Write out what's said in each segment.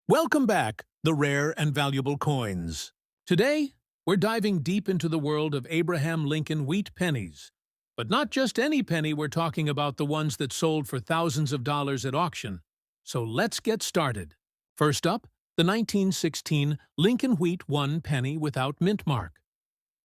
Welcome back, the rare and valuable coins. Today, we're diving deep into the world of Abraham Lincoln wheat pennies. But not just any penny, we're talking about the ones that sold for thousands of dollars at auction. So let's get started. First up, the 1916 Lincoln Wheat 1 penny without mint mark.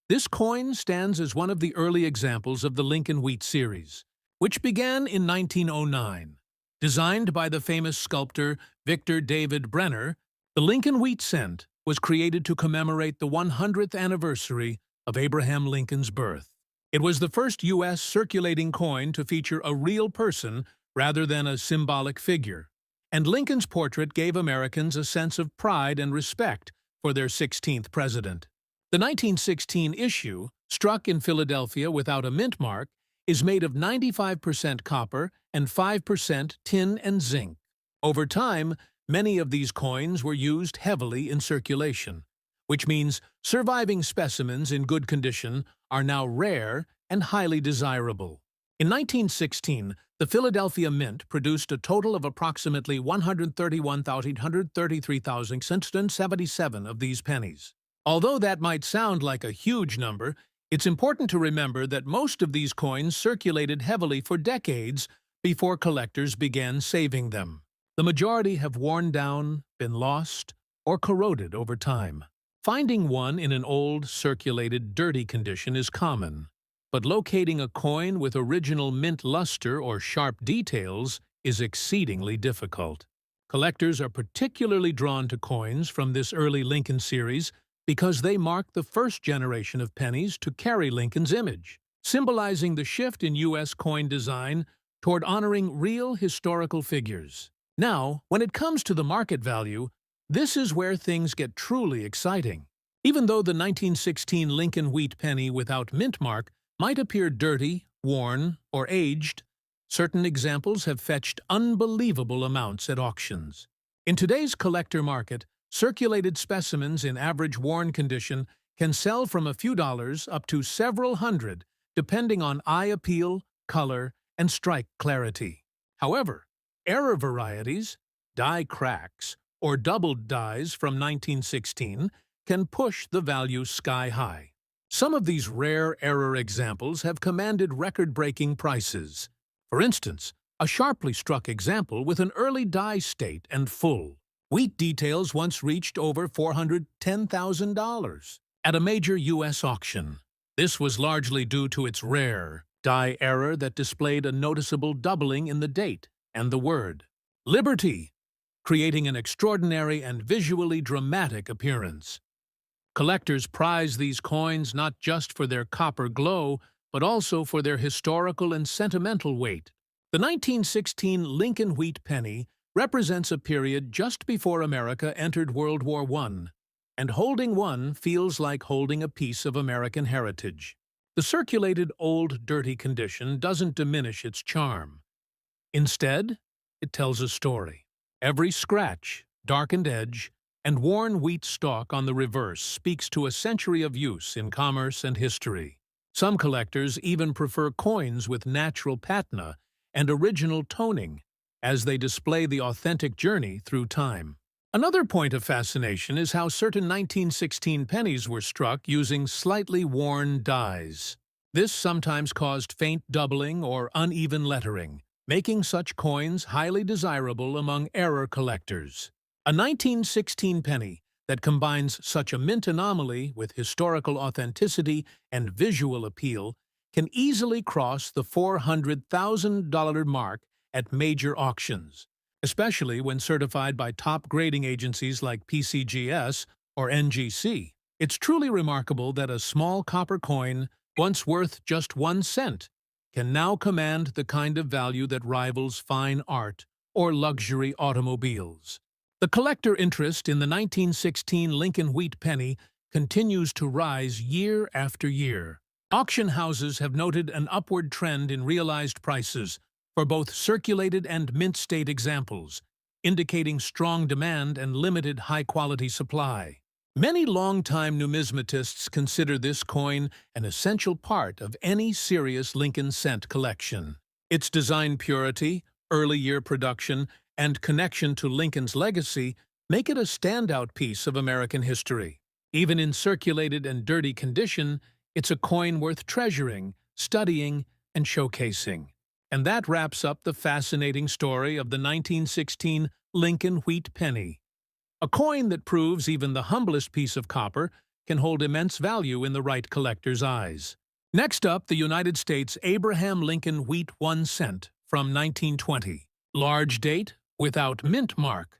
This coin stands as one of the early examples of the Lincoln Wheat series, which began in 1909. Designed by the famous sculptor Victor David Brenner, the Lincoln Wheat cent was created to commemorate the 100th anniversary of Abraham Lincoln's birth. It was the first U.S. circulating coin to feature a real person rather than a symbolic figure, and Lincoln's portrait gave Americans a sense of pride and respect for their 16th president. The 1916 issue, struck in Philadelphia without a mint mark, is made of 95% copper and 5% tin and zinc. Over time, many of these coins were used heavily in circulation, which means surviving specimens in good condition are now rare and highly desirable. In 1916, the Philadelphia Mint produced a total of approximately 133,677 of these pennies. Although that might sound like a huge number, it's important to remember that most of these coins circulated heavily for decades before collectors began saving them. The majority have worn down, been lost, or corroded over time. Finding one in an old, circulated, dirty condition is common, but locating a coin with original mint luster or sharp details is exceedingly difficult. Collectors are particularly drawn to coins from this early Lincoln series because they mark the first generation of pennies to carry Lincoln's image, symbolizing the shift in U.S. coin design toward honoring real historical figures. Now, when it comes to the market value, this is where things get truly exciting. Even though the 1916 Lincoln Wheat penny without mint mark might appear dirty, worn, or aged, certain examples have fetched unbelievable amounts at auctions. In today's collector market, circulated specimens in average worn condition can sell from a few dollars up to several hundred, depending on eye appeal, color, and strike clarity. However, error varieties, die cracks, or doubled dies from 1916 can push the value sky high. Some of these rare error examples have commanded record-breaking prices. For instance, a sharply struck example with an early die state and full wheat details once reached over $410,000 at a major U.S. auction. This was largely due to its rare die error that displayed a noticeable doubling in the date and the word Liberty, creating an extraordinary and visually dramatic appearance. Collectors prize these coins not just for their copper glow, but also for their historical and sentimental weight. The 1916 Lincoln Wheat penny represents a period just before America entered World War I, and holding one feels like holding a piece of American heritage. The circulated old, dirty condition doesn't diminish its charm. Instead, it tells a story. Every scratch, darkened edge, and worn wheat stalk on the reverse speaks to a century of use in commerce and history. Some collectors even prefer coins with natural patina and original toning, as they display the authentic journey through time. Another point of fascination is how certain 1916 pennies were struck using slightly worn dies. This sometimes caused faint doubling or uneven lettering, making such coins highly desirable among error collectors. A 1916 penny that combines such a mint anomaly with historical authenticity and visual appeal can easily cross the $400,000 mark at major auctions, especially when certified by top grading agencies like PCGS or NGC. It's truly remarkable that a small copper coin, once worth just 1 cent, can now command the kind of value that rivals fine art or luxury automobiles. The collector interest in the 1916 Lincoln Wheat penny continues to rise year after year. Auction houses have noted an upward trend in realized prices for both circulated and mint-state examples, indicating strong demand and limited high-quality supply. Many longtime numismatists consider this coin an essential part of any serious Lincoln cent collection. Its design purity, early-year production, and connection to Lincoln's legacy make it a standout piece of American history. Even in circulated and dirty condition, it's a coin worth treasuring, studying, and showcasing. And that wraps up the fascinating story of the 1916 Lincoln wheat penny, a coin that proves even the humblest piece of copper can hold immense value in the right collector's eyes. Next up, the United States Abraham Lincoln wheat 1 cent from 1920. Large date, without mint mark.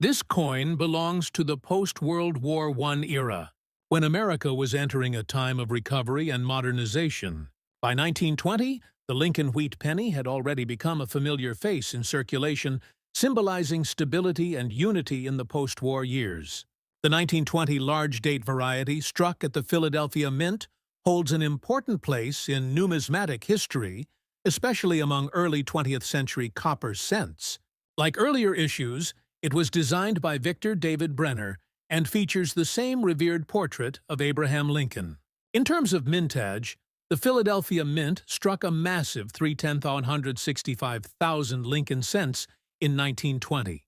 This coin belongs to the post-World War I era, when America was entering a time of recovery and modernization. By 1920, the Lincoln wheat penny had already become a familiar face in circulation, symbolizing stability and unity in the post-war years. The 1920 large date variety, struck at the Philadelphia Mint, holds an important place in numismatic history, especially among early 20th century copper cents. Like earlier issues, it was designed by Victor David Brenner and features the same revered portrait of Abraham Lincoln. In terms of mintage, the Philadelphia Mint struck a massive 3/10,165,000 Lincoln cents in 1920.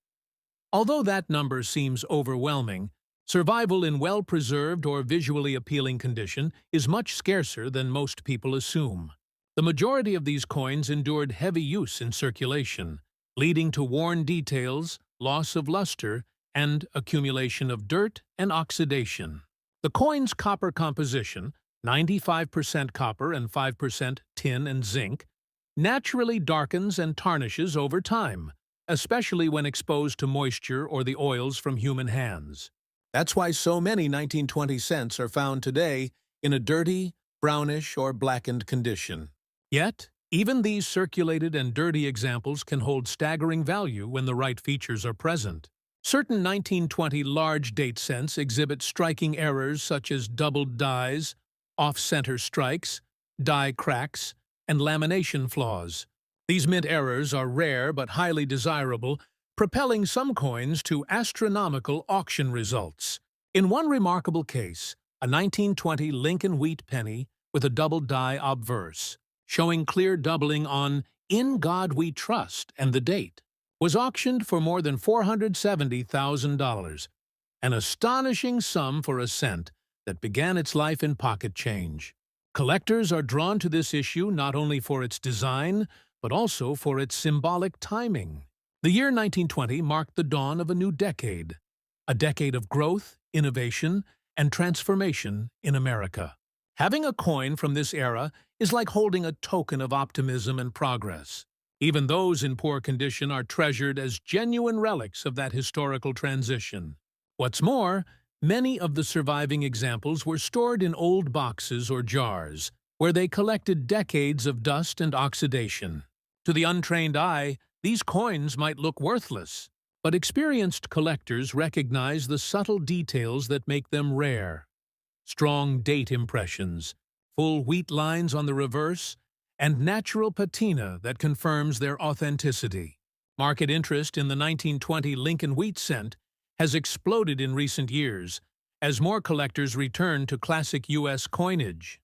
Although that number seems overwhelming, survival in well-preserved or visually appealing condition is much scarcer than most people assume. The majority of these coins endured heavy use in circulation, leading to worn details, loss of luster, and accumulation of dirt and oxidation. The coin's copper composition, 95% copper and 5% tin and zinc, naturally darkens and tarnishes over time, especially when exposed to moisture or the oils from human hands. That's why so many 1920 cents are found today in a dirty, brownish, or blackened condition. Yet, even these circulated and dirty examples can hold staggering value when the right features are present. Certain 1920 large date cents exhibit striking errors such as doubled dies, off-center strikes, die cracks, and lamination flaws. These mint errors are rare but highly desirable, propelling some coins to astronomical auction results. In one remarkable case, a 1920 Lincoln wheat penny with a double die obverse, showing clear doubling on "In God We Trust" and the date, was auctioned for more than $470,000, an astonishing sum for a cent that began its life in pocket change. Collectors are drawn to this issue not only for its design, but also for its symbolic timing. The year 1920 marked the dawn of a new decade, a decade of growth, innovation, and transformation in America. Having a coin from this era is like holding a token of optimism and progress. Even those in poor condition are treasured as genuine relics of that historical transition. What's more, many of the surviving examples were stored in old boxes or jars, where they collected decades of dust and oxidation. To the untrained eye, these coins might look worthless, but experienced collectors recognize the subtle details that make them rare. Strong date impressions, full wheat lines on the reverse, and natural patina that confirms their authenticity. Market interest in the 1920 Lincoln wheat cent has exploded in recent years as more collectors return to classic U.S. coinage.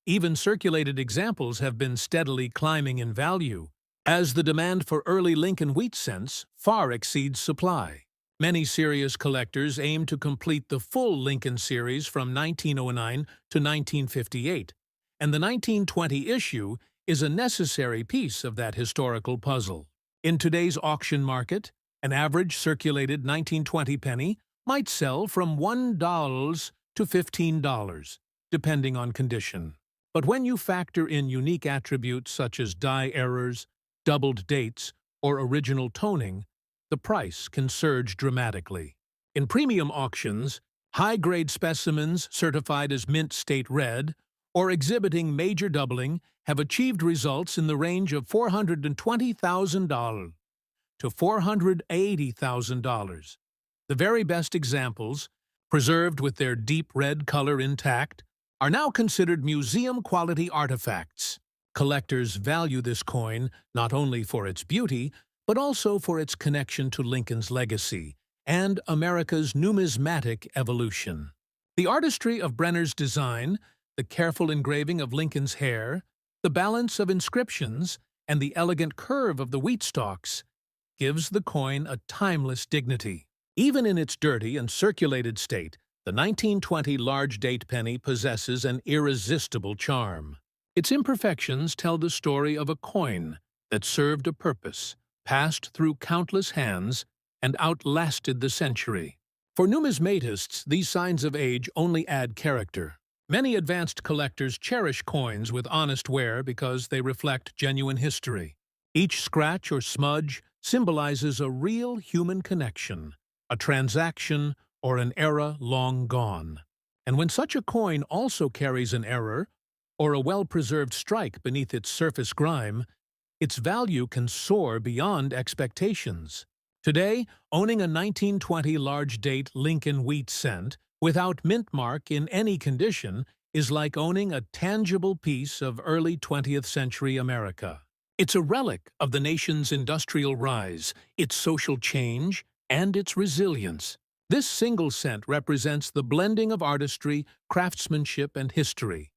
Even circulated examples have been steadily climbing in value, as the demand for early Lincoln wheat cents far exceeds supply. Many serious collectors aim to complete the full Lincoln series from 1909 to 1958, and the 1920 issue is a necessary piece of that historical puzzle. In today's auction market, an average circulated 1920 penny might sell from $1 to $15, depending on condition. But when you factor in unique attributes such as die errors, doubled dates, or original toning, the price can surge dramatically. In premium auctions, high-grade specimens certified as Mint State Red or exhibiting major doubling have achieved results in the range of $420,000 to $480,000. The very best examples, preserved with their deep red color intact, are now considered museum-quality artifacts. Collectors value this coin not only for its beauty, but also for its connection to Lincoln's legacy and America's numismatic evolution. The artistry of Brenner's design, the careful engraving of Lincoln's hair, the balance of inscriptions, and the elegant curve of the wheat stalks gives the coin a timeless dignity. Even in its dirty and circulated state, the 1920 large date penny possesses an irresistible charm. Its imperfections tell the story of a coin that served a purpose, passed through countless hands, and outlasted the century. For numismatists, these signs of age only add character. Many advanced collectors cherish coins with honest wear because they reflect genuine history. Each scratch or smudge symbolizes a real human connection, a transaction, or an era long gone. And when such a coin also carries an error, or a well-preserved strike beneath its surface grime, its value can soar beyond expectations. Today, owning a 1920 large-date Lincoln wheat cent without mint mark in any condition is like owning a tangible piece of early 20th century America. It's a relic of the nation's industrial rise, its social change, and its resilience. This single cent represents the blending of artistry, craftsmanship, and history,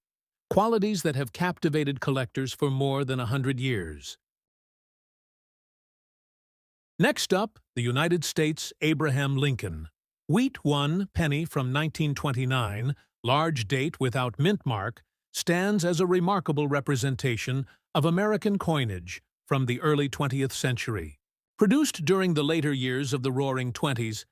qualities that have captivated collectors for more than 100 years. Next up, the United States Abraham Lincoln. Wheat 1 penny from 1929, large date without mint mark, stands as a remarkable representation of American coinage from the early 20th century. Produced during the later years of the Roaring Twenties,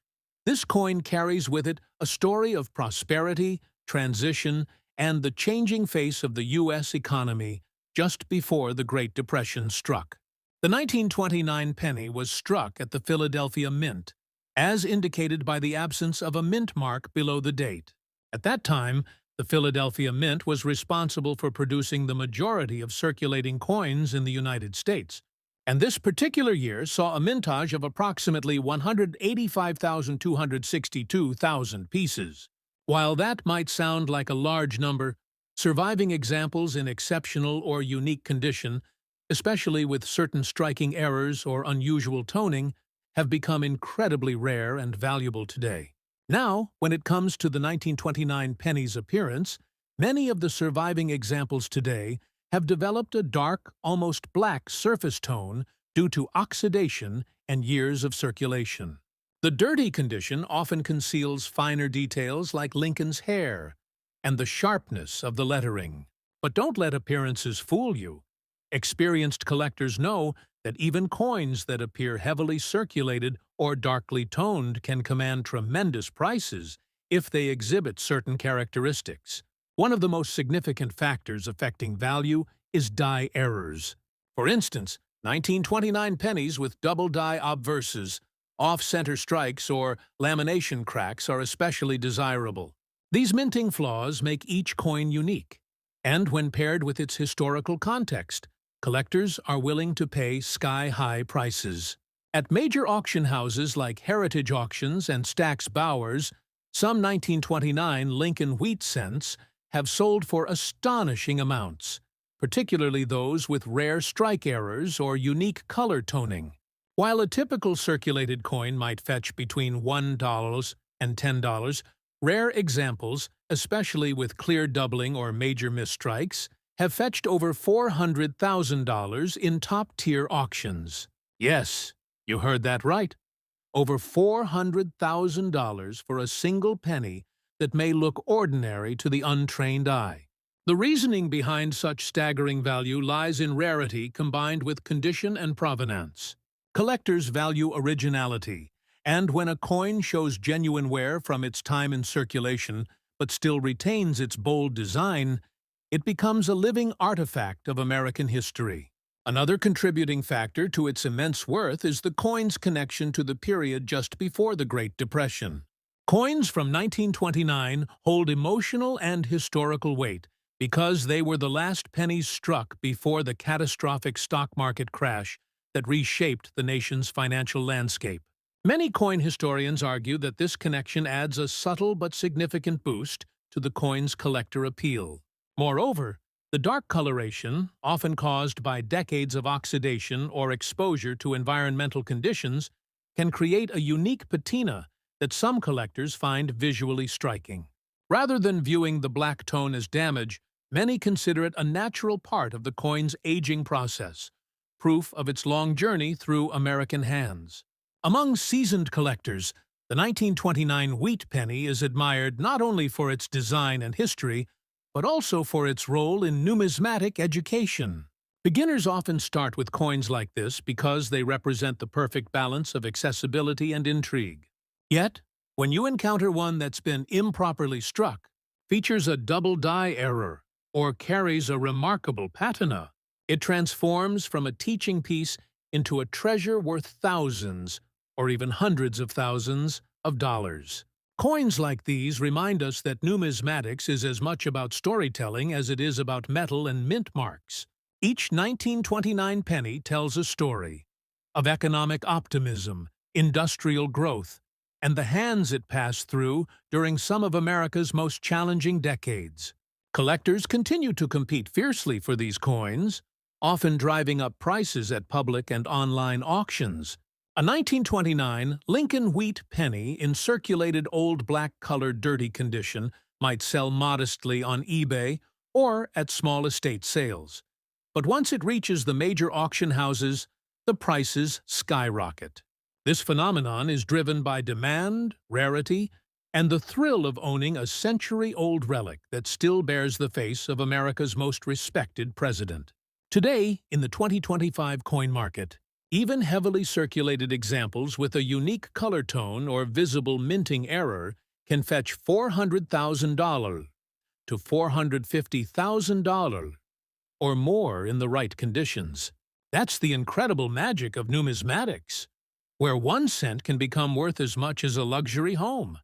this coin carries with it a story of prosperity, transition, and the changing face of the U.S. economy just before the Great Depression struck. The 1929 penny was struck at the Philadelphia Mint, as indicated by the absence of a mint mark below the date. At that time, the Philadelphia Mint was responsible for producing the majority of circulating coins in the United States, and this particular year saw a mintage of approximately 185,262,000 pieces. While that might sound like a large number, surviving examples in exceptional or unique condition, especially with certain striking errors or unusual toning, have become incredibly rare and valuable today. Now, when it comes to the 1929 penny's appearance, many of the surviving examples today have developed a dark, almost black surface tone due to oxidation and years of circulation. The dirty condition often conceals finer details like Lincoln's hair and the sharpness of the lettering. But don't let appearances fool you. Experienced collectors know that even coins that appear heavily circulated or darkly toned can command tremendous prices if they exhibit certain characteristics. One of the most significant factors affecting value is die errors. For instance, 1929 pennies with double die obverses, off-center strikes, or lamination cracks are especially desirable. These minting flaws make each coin unique, and when paired with its historical context, collectors are willing to pay sky-high prices. At major auction houses like Heritage Auctions and Stack's Bowers, some 1929 Lincoln wheat cents have sold for astonishing amounts, particularly those with rare strike errors or unique color toning. While a typical circulated coin might fetch between $1 and $10, rare examples, especially with clear doubling or major misstrikes, have fetched over $400,000 in top-tier auctions. Yes, you heard that right. Over $400,000 for a single penny that may look ordinary to the untrained eye. The reasoning behind such staggering value lies in rarity combined with condition and provenance. Collectors value originality, and when a coin shows genuine wear from its time in circulation but still retains its bold design, it becomes a living artifact of American history. Another contributing factor to its immense worth is the coin's connection to the period just before the Great Depression. Coins from 1929 hold emotional and historical weight because they were the last pennies struck before the catastrophic stock market crash that reshaped the nation's financial landscape. Many coin historians argue that this connection adds a subtle but significant boost to the coin's collector appeal. Moreover, the dark coloration, often caused by decades of oxidation or exposure to environmental conditions, can create a unique patina that some collectors find visually striking. Rather than viewing the black tone as damage, many consider it a natural part of the coin's aging process, proof of its long journey through American hands. Among seasoned collectors, The 1929 wheat penny is admired not only for its design and history, but also for its role in numismatic education. Beginners often start with coins like this because they represent the perfect balance of accessibility and intrigue. Yet, when you encounter one that's been improperly struck, features a double die error, or carries a remarkable patina, it transforms from a teaching piece into a treasure worth thousands, or even hundreds of thousands, of dollars. Coins like these remind us that numismatics is as much about storytelling as it is about metal and mint marks. Each 1929 penny tells a story of economic optimism, industrial growth, and the hands it passed through during some of America's most challenging decades. Collectors continue to compete fiercely for these coins, often driving up prices at public and online auctions. A 1929 Lincoln wheat penny in circulated old black-colored dirty condition might sell modestly on eBay or at small estate sales. But once it reaches the major auction houses, the prices skyrocket. This phenomenon is driven by demand, rarity, and the thrill of owning a century-old relic that still bears the face of America's most respected president. Today, in the 2025 coin market, even heavily circulated examples with a unique color tone or visible minting error can fetch $400,000 to $450,000 or more in the right conditions. That's the incredible magic of numismatics, where 1 cent can become worth as much as a luxury home.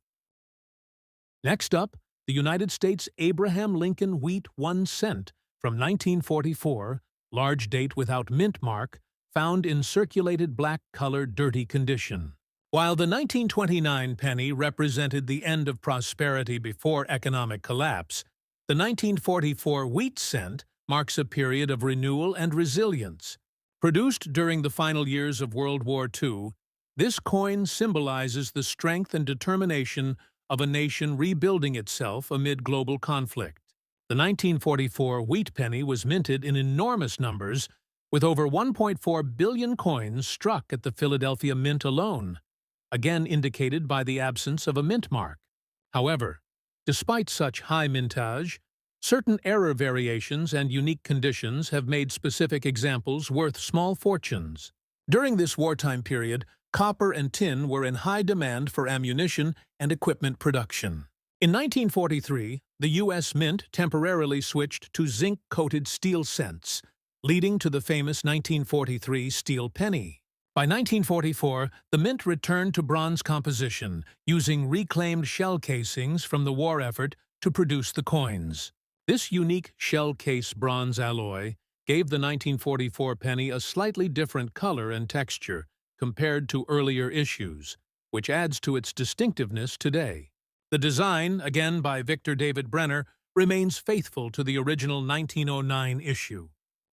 Next up, the United States Abraham Lincoln wheat 1 cent from 1944, large date without mint mark, found in circulated black-colored dirty condition. While the 1929 penny represented the end of prosperity before economic collapse, the 1944 wheat cent marks a period of renewal and resilience. Produced during the final years of World War II, this coin symbolizes the strength and determination of a nation rebuilding itself amid global conflict. The 1944 wheat penny was minted in enormous numbers, with over 1.4 billion coins struck at the Philadelphia Mint alone, again indicated by the absence of a mint mark. However, despite such high mintage, certain error variations and unique conditions have made specific examples worth small fortunes. During this wartime period, copper and tin were in high demand for ammunition and equipment production. In 1943, the U.S. Mint temporarily switched to zinc-coated steel cents, leading to the famous 1943 steel penny. By 1944, the mint returned to bronze composition, using reclaimed shell casings from the war effort to produce the coins. This unique shell case bronze alloy gave the 1944 penny a slightly different color and texture compared to earlier issues, which adds to its distinctiveness today. The design, again by Victor David Brenner, remains faithful to the original 1909 issue.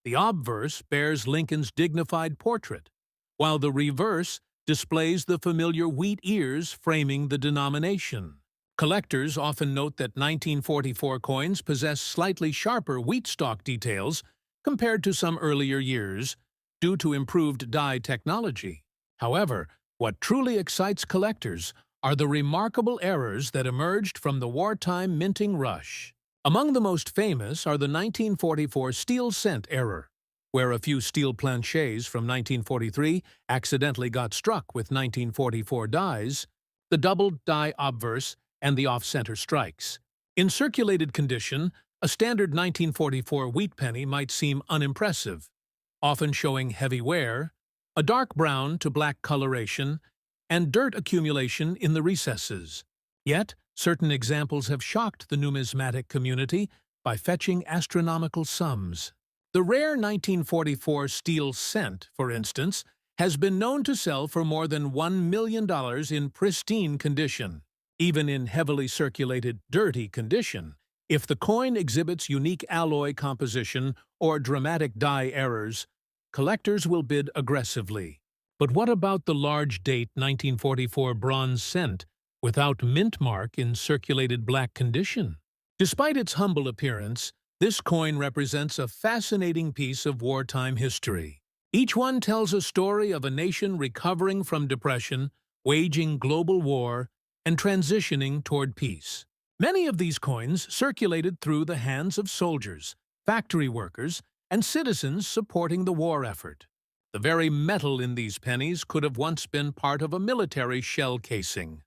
The obverse bears Lincoln's dignified portrait, while the reverse displays the familiar wheat ears framing the denomination. Collectors often note that 1944 coins possess slightly sharper wheat stalk details compared to some earlier years, due to improved die technology. However, what truly excites collectors are the remarkable errors that emerged from the wartime minting rush. Among the most famous are the 1944 steel cent error, where a few steel planchets from 1943 accidentally got struck with 1944 dies, the double die obverse, and the off-center strikes. In circulated condition, a standard 1944 wheat penny might seem unimpressive, often showing heavy wear, a dark brown to black coloration, and dirt accumulation in the recesses. Yet, certain examples have shocked the numismatic community by fetching astronomical sums. The rare 1944 steel cent, for instance, has been known to sell for more than $1 million in pristine condition. Even in heavily circulated dirty condition, if the coin exhibits unique alloy composition or dramatic die errors, collectors will bid aggressively. But what about the large date 1944 bronze cent without mint mark in circulated black condition? Despite its humble appearance, this coin represents a fascinating piece of wartime history. Each one tells a story of a nation recovering from depression waging global war, and transitioning toward peace. Many of these coins circulated through the hands of soldiers, factory workers, and citizens supporting the war effort. The very metal in these pennies could have once been part of a military shell casing,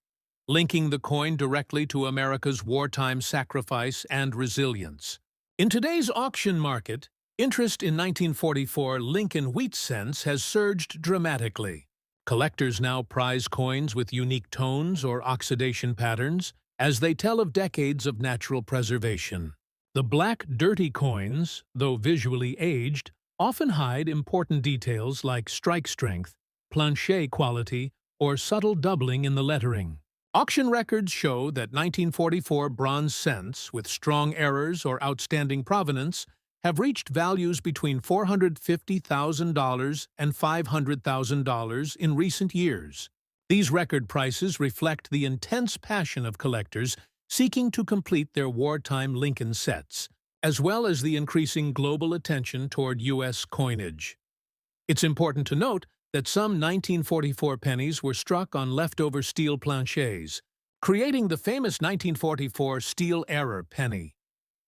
linking the coin directly to America's wartime sacrifice and resilience. In today's auction market, interest in 1944 Lincoln wheat cents has surged dramatically. Collectors now prize coins with unique tones or oxidation patterns, as they tell of decades of natural preservation. The black, dirty coins, though visually aged, often hide important details like strike strength, planchet quality, or subtle doubling in the lettering. Auction records show that 1944 bronze cents with strong errors or outstanding provenance have reached values between $450,000 and $500,000 in recent years. These record prices reflect the intense passion of collectors seeking to complete their wartime Lincoln sets, as well as the increasing global attention toward U.S. coinage. It's important to note that some 1944 pennies were struck on leftover steel planchets, creating the famous 1944 steel error penny,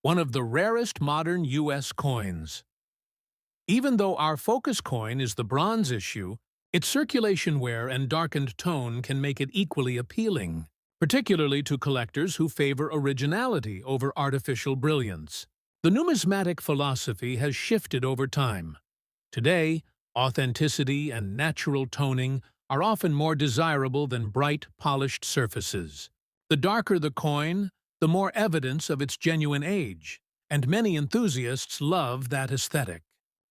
one of the rarest modern U.S. coins. Even though our focus coin is the bronze issue, its circulation wear and darkened tone can make it equally appealing, particularly to collectors who favor originality over artificial brilliance. The numismatic philosophy has shifted over time. Today, authenticity and natural toning are often more desirable than bright, polished surfaces. The darker the coin, the more evidence of its genuine age, and many enthusiasts love that aesthetic.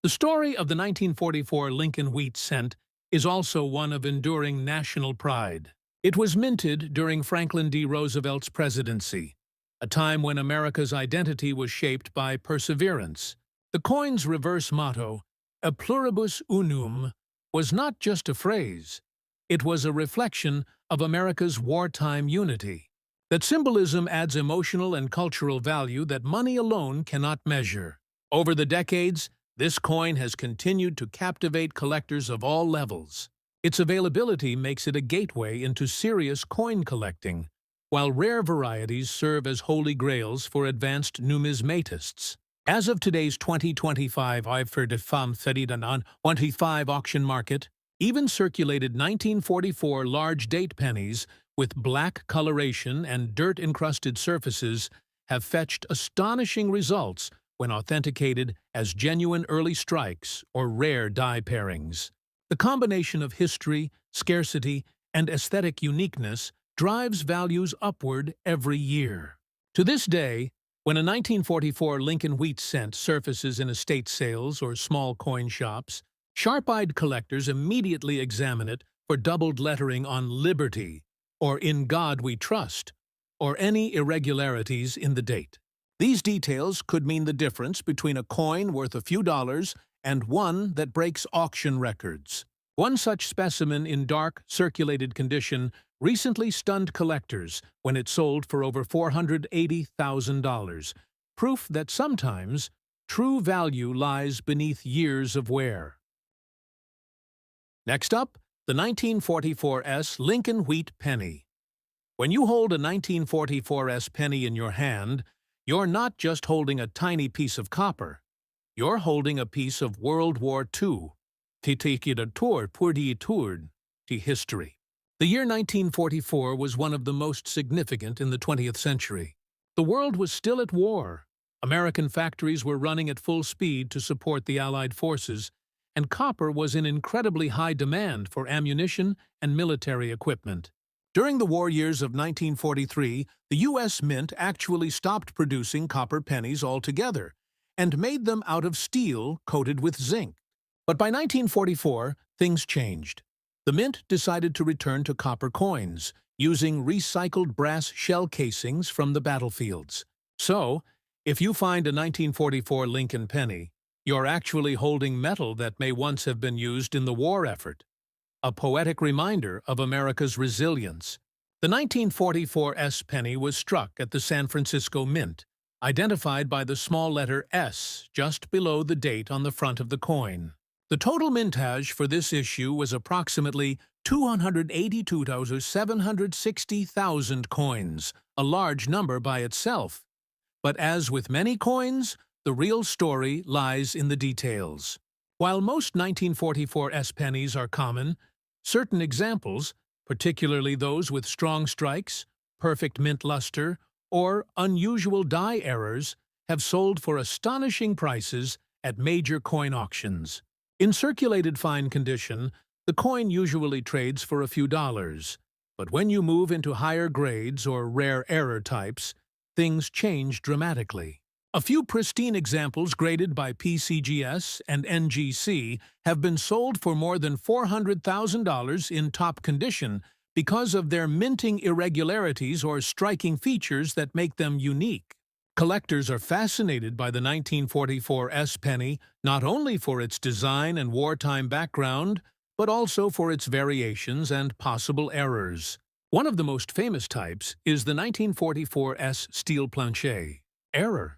The story of the 1944 Lincoln wheat cent is also one of enduring national pride. It was minted during Franklin D. Roosevelt's presidency, a time when America's identity was shaped by perseverance. The coin's reverse motto, "A pluribus unum," was not just a phrase. It was a reflection of America's wartime unity. That symbolism adds emotional and cultural value that money alone cannot measure. Over the decades, this coin has continued to captivate collectors of all levels. Its availability makes it a gateway into serious coin collecting, while rare varieties serve as holy grails for advanced numismatists. As of today's 2025 Ivfer de Femme Feridanan 25 auction market, even circulated 1944 large date pennies with black coloration and dirt-encrusted surfaces have fetched astonishing results when authenticated as genuine early strikes or rare die pairings. The combination of history, scarcity, and aesthetic uniqueness drives values upward every year. To this day, when a 1944 Lincoln wheat cent surfaces in estate sales or small coin shops, sharp-eyed collectors immediately examine it for doubled lettering on Liberty, or In God We Trust, or any irregularities in the date. These details could mean the difference between a coin worth a few dollars and one that breaks auction records. One such specimen in dark, circulated condition recently stunned collectors when it sold for over $480,000, proof that sometimes true value lies beneath years of wear. Next up, the 1944 Lincoln wheat penny. When you hold a 1944 penny in your hand, you're not just holding a tiny piece of copper. You're holding a piece of World War II. History. The year 1944 was one of the most significant in the 20th century. The world was still at war. American factories were running at full speed to support the Allied forces, and copper was in incredibly high demand for ammunition and military equipment. During the war years of 1943, the U.S. Mint actually stopped producing copper pennies altogether and made them out of steel coated with zinc. But by 1944, things changed. The Mint decided to return to copper coins, using recycled brass shell casings from the battlefields. So, if you find a 1944 Lincoln penny, you're actually holding metal that may once have been used in the war effort. A poetic reminder of America's resilience. The 1944 penny was struck at the San Francisco Mint, identified by the small letter S just below the date on the front of the coin. The total mintage for this issue was approximately 282,760,000 coins, a large number by itself. But as with many coins, the real story lies in the details. While most 1944 S pennies are common, certain examples, particularly those with strong strikes, perfect mint luster, or unusual die errors, have sold for astonishing prices at major coin auctions. In circulated fine condition, the coin usually trades for a few dollars, but when you move into higher grades or rare error types, things change dramatically. A few pristine examples graded by PCGS and NGC have been sold for more than $400,000 in top condition because of their minting irregularities or striking features that make them unique. Collectors are fascinated by the 1944 S penny not only for its design and wartime background, but also for its variations and possible errors. One of the most famous types is the 1944 S steel planchet. Error.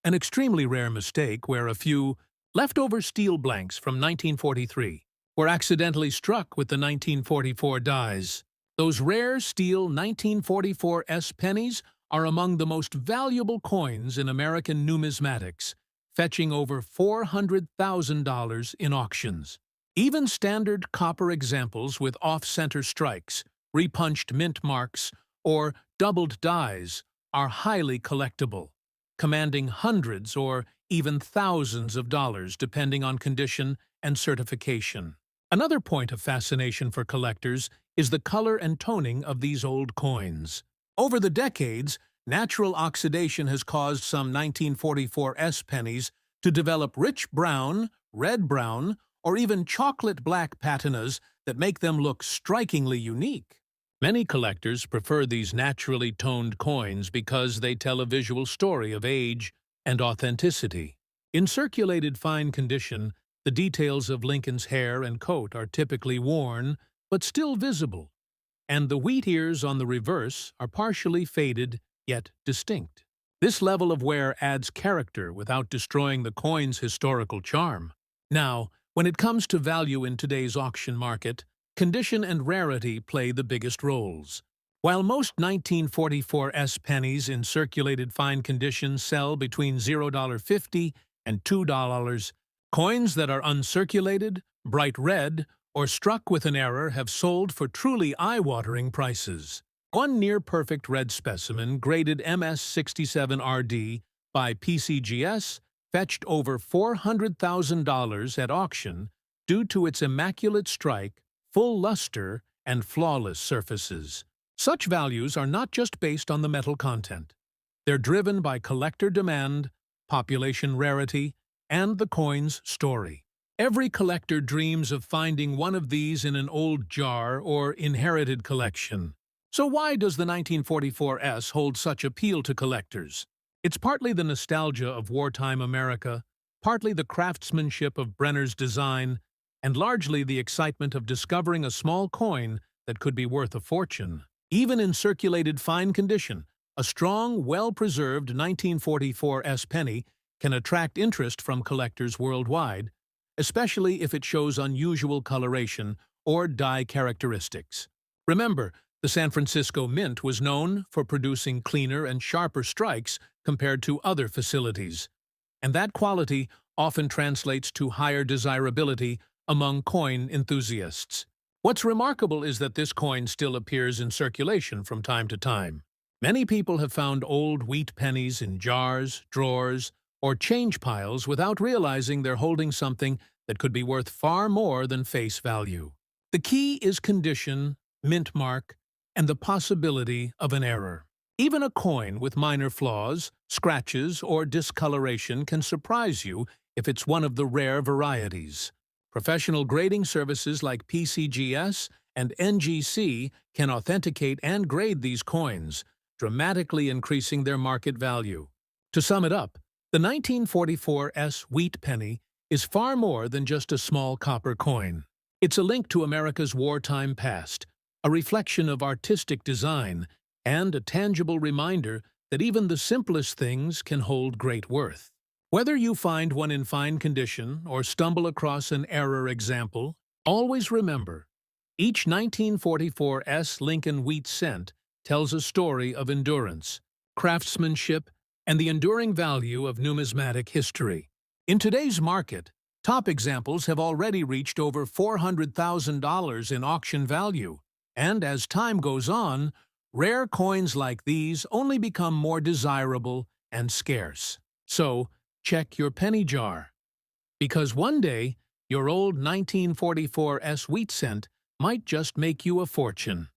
An extremely rare mistake where a few leftover steel blanks from 1943 were accidentally struck with the 1944 dies. Those rare steel 1944 S pennies are among the most valuable coins in American numismatics, fetching over $400,000 in auctions. Even standard copper examples with off-center strikes, repunched mint marks, or doubled dies are highly collectible, commanding hundreds or even thousands of dollars depending on condition and certification. Another point of fascination for collectors is the color and toning of these old coins. Over the decades, natural oxidation has caused some 1944 S pennies to develop rich brown, red-brown, or even chocolate-black patinas that make them look strikingly unique. Many collectors prefer these naturally toned coins because they tell a visual story of age and authenticity. In circulated fine condition, the details of Lincoln's hair and coat are typically worn, but still visible, and the wheat ears on the reverse are partially faded yet distinct. This level of wear adds character without destroying the coin's historical charm. Now, when it comes to value in today's auction market, condition and rarity play the biggest roles. While most 1944 S pennies in circulated fine condition sell between $0.50 and $2, coins that are uncirculated, bright red, or struck with an error have sold for truly eye-watering prices. One near-perfect red specimen, graded MS67RD by PCGS, fetched over $400,000 at auction due to its immaculate strike, full luster, and flawless surfaces. Such values are not just based on the metal content. They're driven by collector demand, population rarity, and the coin's story. Every collector dreams of finding one of these in an old jar or inherited collection. So why does the 1944 S hold such appeal to collectors? It's partly the nostalgia of wartime America, partly the craftsmanship of Brenner's design, and largely the excitement of discovering a small coin that could be worth a fortune. Even in circulated fine condition, a strong, well-preserved 1944 S penny can attract interest from collectors worldwide, especially if it shows unusual coloration or die characteristics. Remember, the San Francisco Mint was known for producing cleaner and sharper strikes compared to other facilities, and that quality often translates to higher desirability among coin enthusiasts. What's remarkable is that this coin still appears in circulation from time to time. Many people have found old wheat pennies in jars, drawers, or change piles without realizing they're holding something that could be worth far more than face value. The key is condition, mint mark, and the possibility of an error. Even a coin with minor flaws, scratches, or discoloration can surprise you if it's one of the rare varieties. Professional grading services like PCGS and NGC can authenticate and grade these coins, dramatically increasing their market value. To sum it up, the 1944 S wheat penny is far more than just a small copper coin. It's a link to America's wartime past, a reflection of artistic design, and a tangible reminder that even the simplest things can hold great worth. Whether you find one in fine condition or stumble across an error example, always remember, each 1944 Lincoln wheat cent tells a story of endurance, craftsmanship, and the enduring value of numismatic history. In today's market, top examples have already reached over $400,000 in auction value, and as time goes on, rare coins like these only become more desirable and scarce. So, check your penny jar, because one day, your old 1944 wheat cent might just make you a fortune.